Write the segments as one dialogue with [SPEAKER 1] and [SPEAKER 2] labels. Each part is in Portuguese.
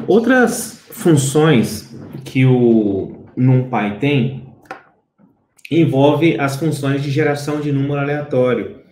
[SPEAKER 1] Outras funções que o NumPy tem envolve as funções de geração de número aleatório.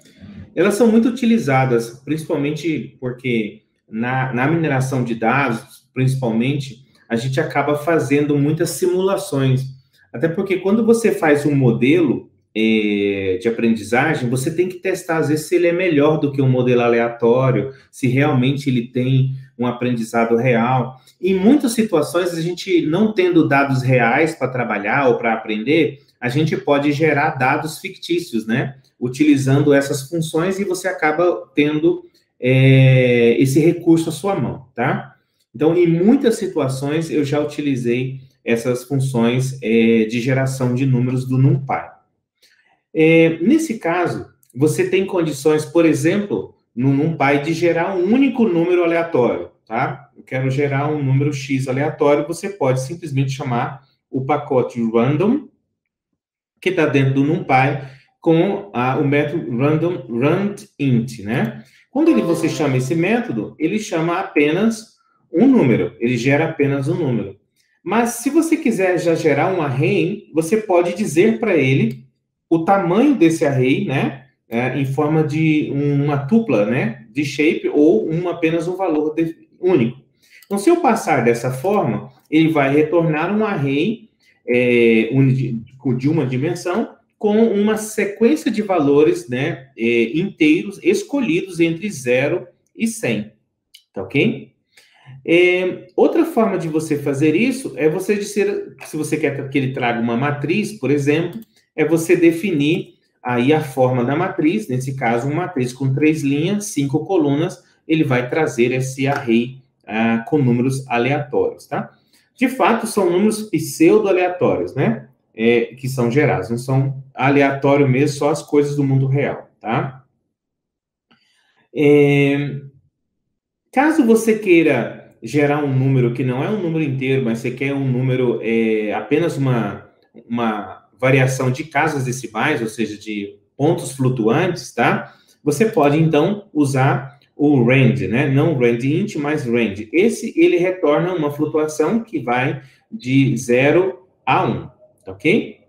[SPEAKER 1] Elas são muito utilizadas, principalmente porque na mineração de dados, principalmente, a gente acaba fazendo muitas simulações. Até porque quando você faz um modelo de aprendizagem, você tem que testar, às vezes, se ele é melhor do que um modelo aleatório, se realmente ele tem um aprendizado real. Em muitas situações, a gente não tendo dados reais para trabalhar ou para aprender, a gente pode gerar dados fictícios, né? Utilizando essas funções, e você acaba tendo esse recurso à sua mão, tá? Então, em muitas situações, eu já utilizei essas funções de geração de números do NumPy. Nesse caso, você tem condições, por exemplo, no NumPy, de gerar um único número aleatório, tá? Eu quero gerar um número X aleatório, você pode simplesmente chamar o pacote random, que está dentro do NumPy, com o método randint, né? Quando você chama esse método, ele chama apenas um número, ele gera apenas um número. Mas se você quiser já gerar um array, você pode dizer para ele o tamanho desse array, né? Em forma de uma tupla, né? De shape, ou apenas um valor único. Então, se eu passar dessa forma, ele vai retornar um array de uma dimensão com uma sequência de valores, né, inteiros escolhidos entre 0 e 100, tá ok? Outra forma de você fazer isso é você dizer, se você quer que ele traga uma matriz, por exemplo, é você definir aí a forma da matriz, nesse caso, uma matriz com 3 linhas, 5 colunas, ele vai trazer esse array com números aleatórios, tá? De fato, são números pseudo-aleatórios, né? Que são gerados, não são aleatório mesmo, só as coisas do mundo real, tá? Caso você queira gerar um número que não é um número inteiro, mas você quer um número, apenas uma variação de casas decimais, ou seja, de pontos flutuantes, tá? Você pode, então, usar o rand, né? Não randint, mas rand. Ele retorna uma flutuação que vai de 0 a 1, tá ok?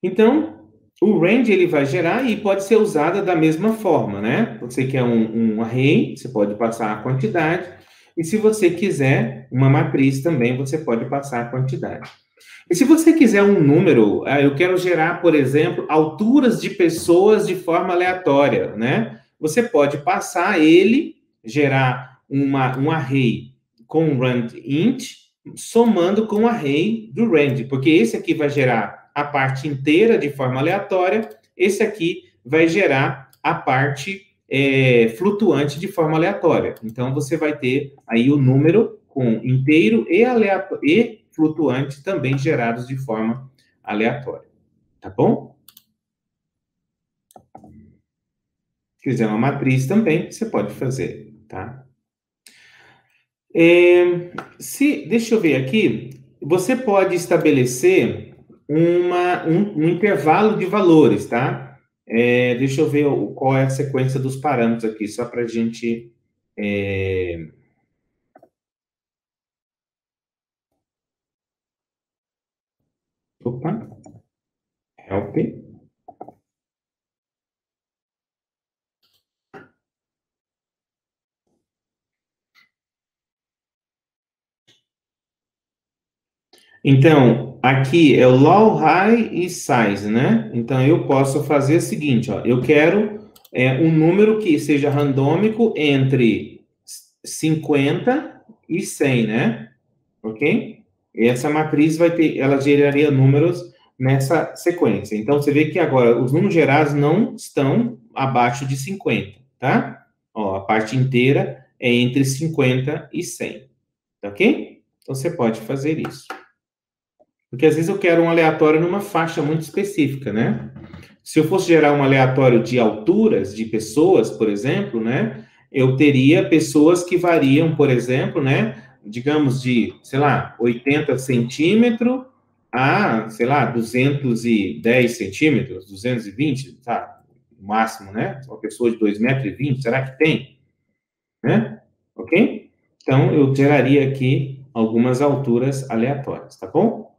[SPEAKER 1] Então, o range ele vai gerar e pode ser usada da mesma forma, né? Você quer um array, você pode passar a quantidade, e se você quiser uma matriz também, você pode passar a quantidade. E se você quiser um número, eu quero gerar, por exemplo, alturas de pessoas de forma aleatória, né? Você pode passar ele, gerar um array com randint, somando com o array do rand, porque esse aqui vai gerar a parte inteira de forma aleatória, esse aqui vai gerar a parte flutuante de forma aleatória. Então, você vai ter aí o número com inteiro e flutuante também gerados de forma aleatória. Tá bom? Se quiser uma matriz também, você pode fazer, tá? Deixa eu ver aqui. Você pode estabelecer um intervalo de valores, tá? Deixa eu ver qual é a sequência dos parâmetros aqui, só para a gente... Opa, help. Então, aqui é o low, high e size, né? Então, eu posso fazer o seguinte, ó. Eu quero um número que seja randômico entre 50 e 100, né? Ok? E essa matriz ela geraria números nessa sequência. Então, você vê que agora os números gerados não estão abaixo de 50, tá? Ó, a parte inteira é entre 50 e 100, tá ok? Então, você pode fazer isso. Porque às vezes eu quero um aleatório numa faixa muito específica, né? Se eu fosse gerar um aleatório de alturas de pessoas, por exemplo, né? Eu teria pessoas que variam, por exemplo, né? Digamos de, sei lá, 80 centímetros a, sei lá, 210 centímetros, 220, tá? No máximo, né? Uma pessoa de 2,20 m, será que tem? Né? Ok? Então, eu geraria aqui algumas alturas aleatórias, tá bom?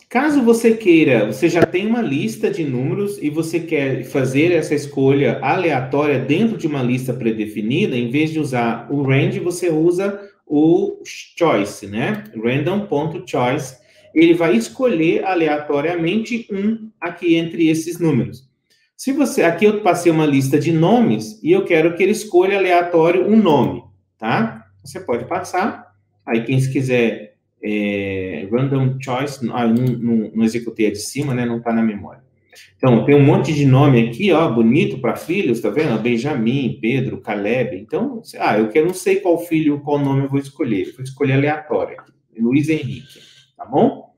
[SPEAKER 1] Caso você queira, você já tem uma lista de números e você quer fazer essa escolha aleatória dentro de uma lista predefinida, em vez de usar o range, você usa o choice, né? Random.choice. Ele vai escolher aleatoriamente um aqui entre esses números. Se você, aqui eu passei uma lista de nomes e eu quero que ele escolha aleatório um nome, tá? Você pode passar. Aí quem quiser random choice, não executei a de cima, né? Não está na memória. Então, tem um monte de nome aqui, ó, bonito para filhos, tá vendo? Benjamin, Pedro, Caleb. Então, eu quero, não sei qual filho, qual nome eu vou escolher. Eu vou escolher aleatório aqui. Luiz Henrique, tá bom?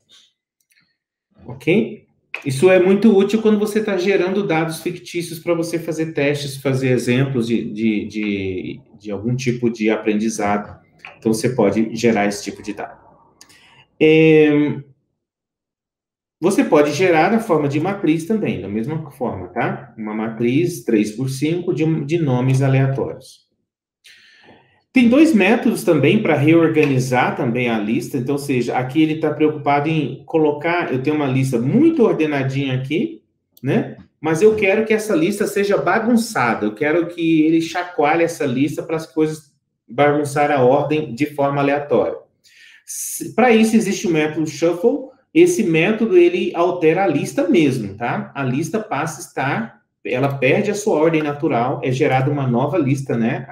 [SPEAKER 1] Ok? Isso é muito útil quando você está gerando dados fictícios para você fazer testes, fazer exemplos de algum tipo de aprendizado. Então, você pode gerar esse tipo de dado. Você pode gerar na forma de matriz também, da mesma forma, tá? Uma matriz 3x5 de nomes aleatórios. Tem dois métodos também para reorganizar também a lista. Então, ou seja, aqui ele está preocupado em colocar... Eu tenho uma lista muito ordenadinha aqui, né? Mas eu quero que essa lista seja bagunçada. Eu quero que ele chacoalhe essa lista para as coisas bagunçar a ordem de forma aleatória. Para isso, existe o método shuffle. Esse método, ele altera a lista mesmo, tá? A lista passa a estar... Ela perde a sua ordem natural, é gerada uma nova lista, né?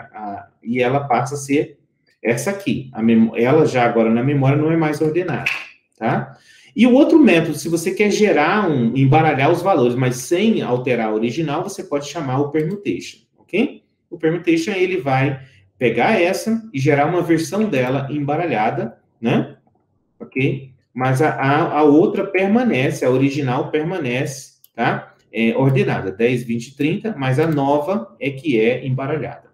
[SPEAKER 1] E ela passa a ser essa aqui. Ela já agora na memória não é mais ordenada, tá? E o outro método, se você quer gerar embaralhar os valores, mas sem alterar a original, você pode chamar o permutation, ok? O permutation, ele vai pegar essa e gerar uma versão dela embaralhada, né? Ok? Mas a outra permanece, a original permanece, tá? Ordenada, 10, 20, 30, mas a nova é que é embaralhada.